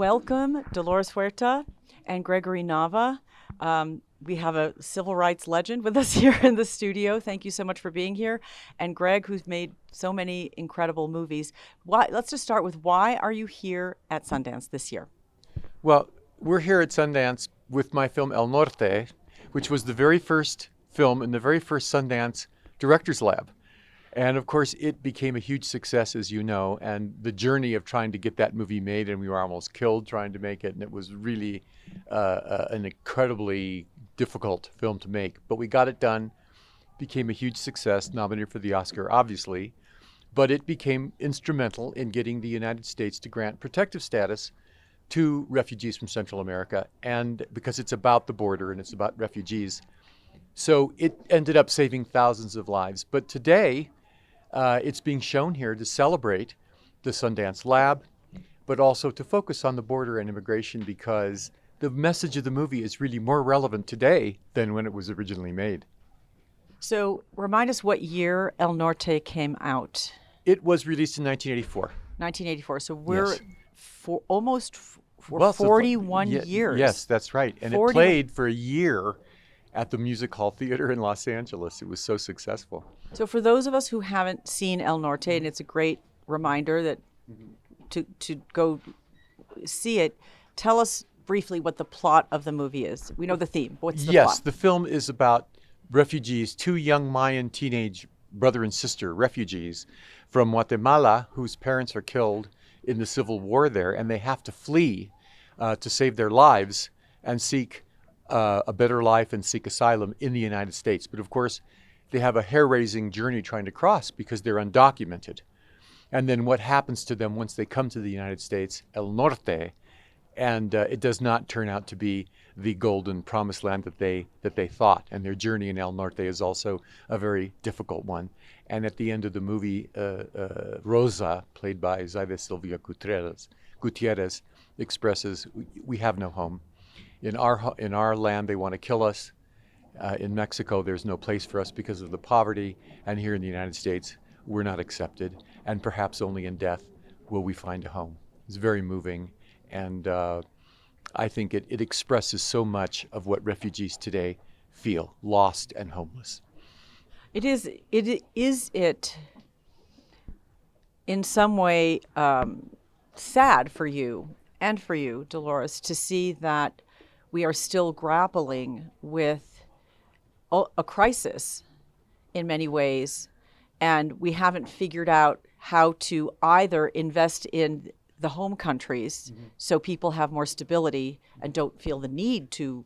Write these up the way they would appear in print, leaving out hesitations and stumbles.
Welcome, Dolores Huerta and Gregory Nava. We have a civil rights legend with us here in the studio. Thank you so much for being here. And Greg, who's made so many incredible movies. Let's just start with, why are you here at Sundance this year? Well, we're here at Sundance with my film El Norte, which was the very first film in the very first Sundance Directors Lab. And of course, it became a huge success, as you know, and the journey of trying to get that movie made, and we were almost killed trying to make it, and it was really an incredibly difficult film to make. But we got it done, became a huge success, nominated for the Oscar, obviously, but it became instrumental in getting the United States to grant protective status to refugees from Central America, and because it's about the border and it's about refugees. So it ended up saving thousands of lives. But today, it's being shown here to celebrate the Sundance Lab, but also to focus on the border and immigration, because the message of the movie is really more relevant today than when it was originally made. So remind us what year El Norte came out. It was released in 1984. 1984. So we're Yes. for almost Well, so 41 years. Yes, that's right. And 40 it played for a year at the Music Hall Theater in Los Angeles. It was so successful. So for those of us who haven't seen El Norte, and it's a great reminder that to go see it, tell us briefly what the plot of the movie is. We know the theme. What's the Yes, plot? the film is about refugees, two young Mayan teenage brother and sister refugees from Guatemala whose parents are killed in the civil war there, and they have to flee to save their lives and seek a better life and seek asylum in the United States. But of course, they have a hair-raising journey trying to cross because they're undocumented. And then what happens to them once they come to the United States, El Norte, and it does not turn out to be the golden promised land that they thought. And their journey in El Norte is also a very difficult one. And at the end of the movie, Rosa, played by Zaida Silvia Gutierrez, expresses, "We have no home. In our land, they want to kill us. In Mexico, there's no place for us because of the poverty. And here in the United States, we're not accepted. And perhaps only in death will we find a home." It's very moving. And I think it expresses so much of what refugees today feel, lost and homeless. Is it in some way sad for you and for you, Dolores, to see that we are still grappling with a crisis in many ways, and we haven't figured out how to either invest in the home countries so people have more stability and don't feel the need to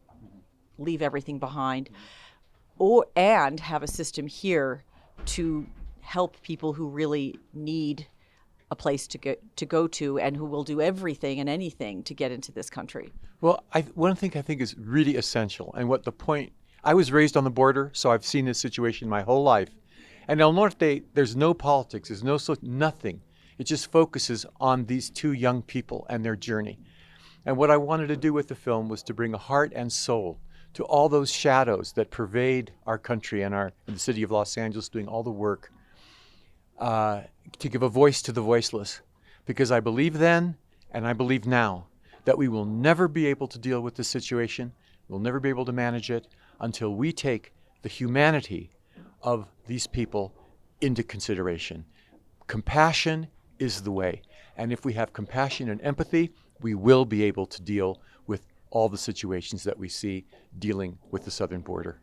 leave everything behind, and have a system here to help people who really need a place to go to and who will do everything and anything to get into this country? Well, one thing I think is really essential, and what the point, I was raised on the border, so I've seen this situation my whole life. And El Norte, there's no politics, there's nothing. It just focuses on these two young people and their journey. And what I wanted to do with the film was to bring a heart and soul to all those shadows that pervade our country and the city of Los Angeles, doing all the work to give a voice to the voiceless. Because I believe then, and I believe now, that we will never be able to deal with this situation, we'll never be able to manage it until we take the humanity of these people into consideration. Compassion is the way. And if we have compassion and empathy, we will be able to deal with all the situations that we see dealing with the southern border.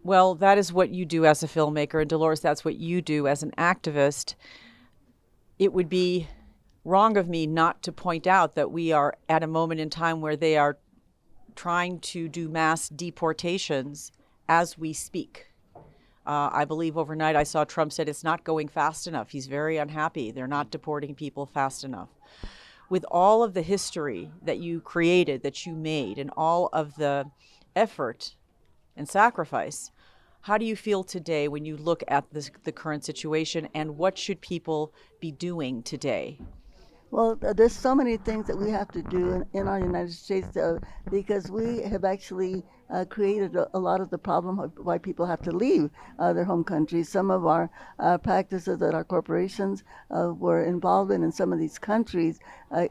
Well, that is what you do as a filmmaker, and Dolores, that's what you do as an activist. It would be wrong of me not to point out that we are at a moment in time where they are trying to do mass deportations as we speak. I believe overnight I saw Trump said it's not going fast enough. He's very unhappy. They're not deporting people fast enough. With all of the history that you created, that you made, and all of the effort and sacrifice, how do you feel today when you look at the current situation, and what should people be doing today? Well, there's so many things that we have to do in our United States because we have actually created a lot of the problem of why people have to leave their home countries. Some of our practices that our corporations were involved in some of these countries,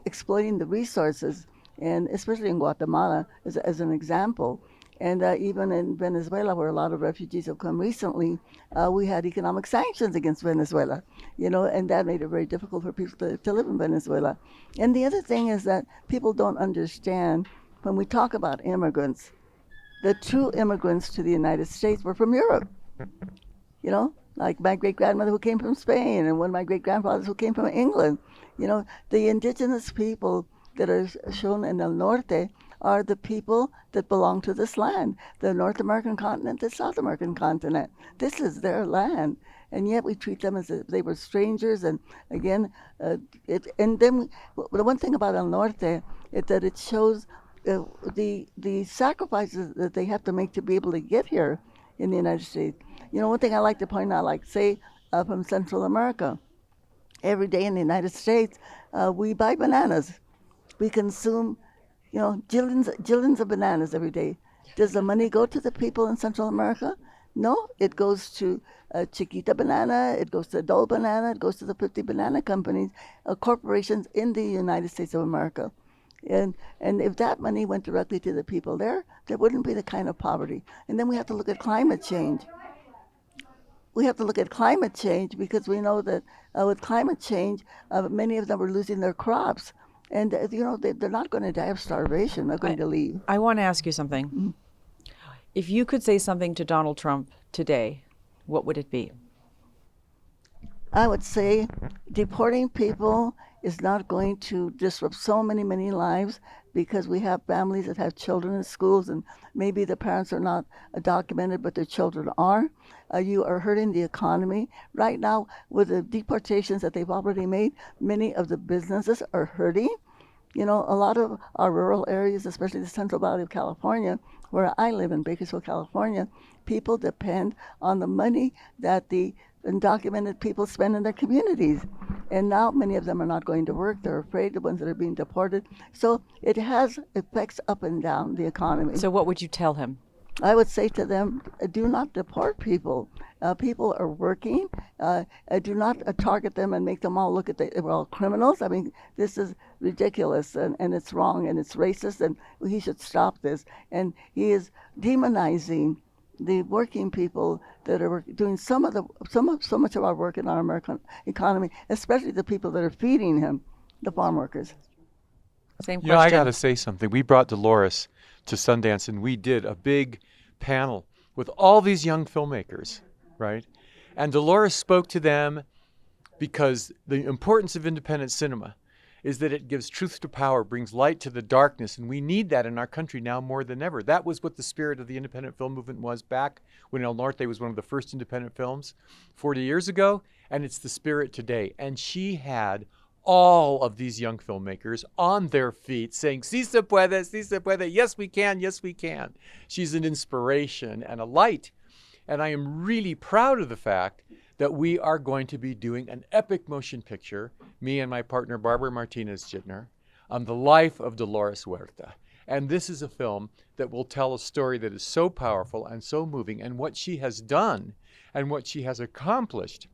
exploiting the resources, and especially in Guatemala as an example. And even in Venezuela, where a lot of refugees have come recently, we had economic sanctions against Venezuela, and that made it very difficult for people to live in Venezuela. And the other thing is that people don't understand when we talk about immigrants, the true immigrants to the United States were from Europe, like my great grandmother who came from Spain and one of my great grandfathers who came from England. The indigenous people that are shown in El Norte are the people that belong to this land, the North American continent, the South American continent. This is their land. And yet we treat them as if they were strangers. And again, the one thing about El Norte is that it shows the sacrifices that they have to make to be able to get here in the United States. One thing I like to point out, like say from Central America, every day in the United States, we buy bananas. We consume, jillions of bananas every day. Does the money go to the people in Central America? No, it goes to Chiquita Banana, it goes to Dole Banana, it goes to the 50 banana companies, corporations in the United States of America. And if that money went directly to the people there wouldn't be the kind of poverty. And then we have to look at climate change. We have to look at climate change because we know that with climate change, many of them are losing their crops. And, they're not going to die of starvation. They're going to leave. I want to ask you something. Mm-hmm. If you could say something to Donald Trump today, what would it be? I would say deporting people is not going to disrupt so many lives because we have families that have children in schools and maybe the parents are not documented, but their children are. You are hurting the economy. Right now, with the deportations that they've already made, many of the businesses are hurting. A lot of our rural areas, especially the Central Valley of California, where I live in Bakersfield, California, people depend on the money that the undocumented people spend in their communities. And now many of them are not going to work. They're afraid, the ones that are being deported. So it has effects up and down the economy. So what would you tell him? I would say to them, do not deport people. People are working. Do not target them and make them all look at we're all criminals. I mean, this is ridiculous and it's wrong and it's racist and he should stop this. And he is demonizing the working people that are doing so much of our work in our American economy, especially the people that are feeding him, the farm workers. Same question. I got to say something. We brought Dolores to Sundance and we did a big panel with all these young filmmakers, right? And Dolores spoke to them because the importance of independent cinema is that it gives truth to power, brings light to the darkness, and we need that in our country now more than ever. That was what the spirit of the independent film movement was back when El Norte was one of the first independent films 40 years ago, and it's the spirit today. And she had all of these young filmmakers on their feet saying, sí se puede, yes we can, yes we can. She's an inspiration and a light. And I am really proud of the fact that we are going to be doing an epic motion picture, me and my partner Barbara Martinez-Jitner, on the life of Dolores Huerta. And this is a film that will tell a story that is so powerful and so moving, and what she has done and what she has accomplished.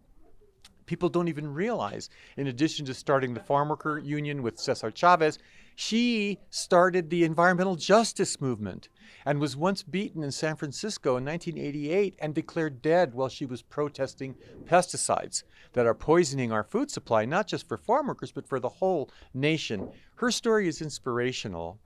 People don't even realize, in addition to starting the farm worker union with Cesar Chavez, she started the environmental justice movement and was once beaten in San Francisco in 1988 and declared dead while she was protesting pesticides that are poisoning our food supply, not just for farm workers, but for the whole nation. Her story is inspirational,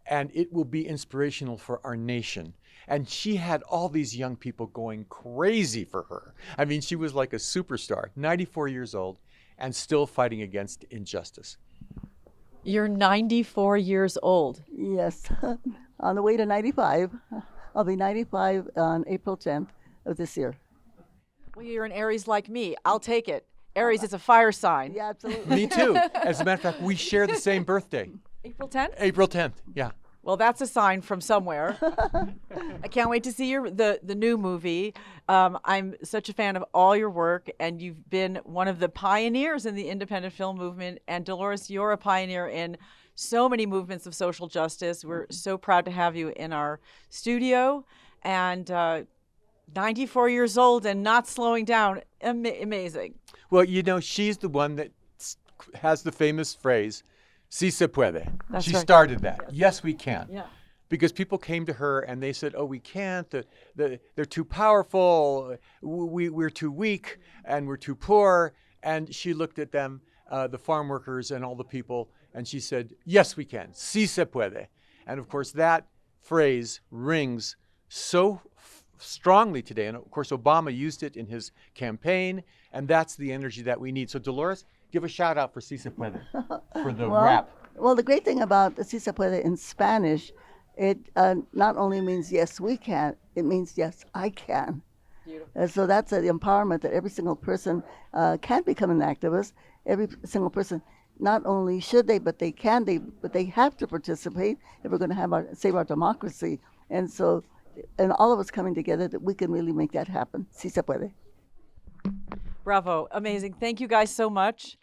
and it will be inspirational for our nation. And she had all these young people going crazy for her. I mean, she was like a superstar, 94 years old, and still fighting against injustice. You're 94 years old. Yes, on the way to 95. I'll be 95 on April 10th of this year. Well, you're an Aries like me. I'll take it. Aries is a fire sign. Yeah, absolutely. Me too. As a matter of fact, we share the same birthday. April 10th? April 10th, yeah. Well, that's a sign from somewhere. I can't wait to see the new movie. I'm such a fan of all your work, and you've been one of the pioneers in the independent film movement. And Dolores, you're a pioneer in so many movements of social justice. We're so proud to have you in our studio. And 94 years old and not slowing down. Amazing. Well, you know, she's the one that has the famous phrase, "Si se puede." That's She right. started that. Yes, we can. Yeah. Because people came to her and they said, "Oh, we can't. They're too powerful. We're too weak, and we're too poor." And she looked at them, the farm workers and all the people, and she said, "Yes, we can. Si se puede." And of course, that phrase rings so strongly today. And of course, Obama used it in his campaign, and that's the energy that we need. So, Dolores, give a shout out for Si se puede, for the rap. Well, the great thing about the Si se puede in Spanish, it not only means yes, we can, it means yes, I can. Beautiful. So that's the empowerment that every single person can become an activist. Every single person, not only should they, but they can, but they have to participate if we're going to have save our democracy. And so, and all of us coming together, that we can really make that happen. Si se puede. Bravo. Amazing. Thank you guys so much.